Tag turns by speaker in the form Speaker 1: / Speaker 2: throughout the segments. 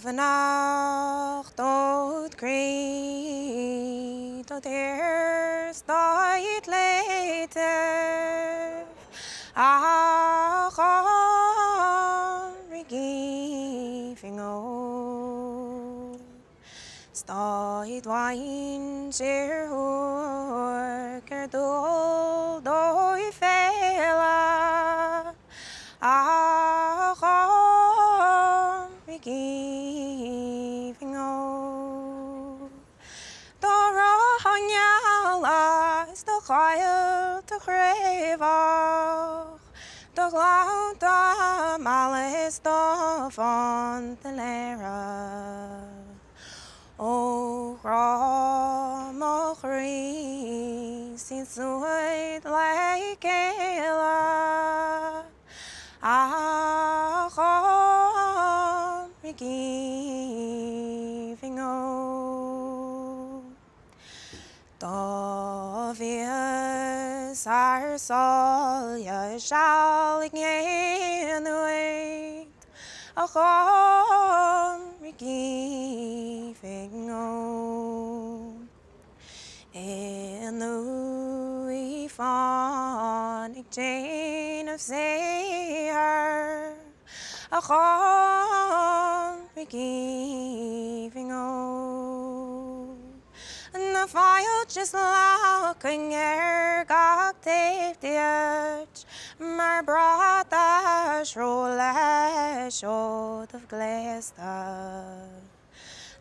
Speaker 1: Bheannacht ó chroí do thír Fleadh Laighean a Chomaraigh Aoibhinn Fleadh siar dóibh féile a Chomaraigh Aoibhinn Doireann gheala do chail do chréomhach do Ghlacáin malas do bhain de léire ó mo chroí sy'n Fleadh Laighean a Chomaraigh Aoibhinn Dáithí ar soilthe Fleadh Laighean a Chomaraigh Aoibhinn in Laois fáinnig déanamh siar a Chomaraigh Aoibhinn na fáilte Ghlacáin gach taobh diaid mar brád a shrutháin shuairc gléasta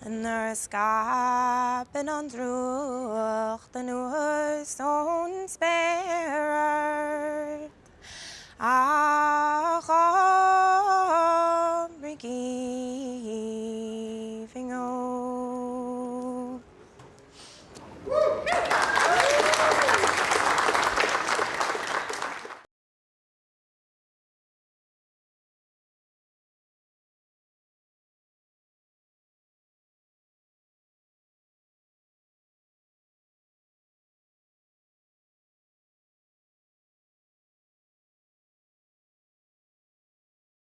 Speaker 1: Nuair scapan an druach den nuas ón spéireacht a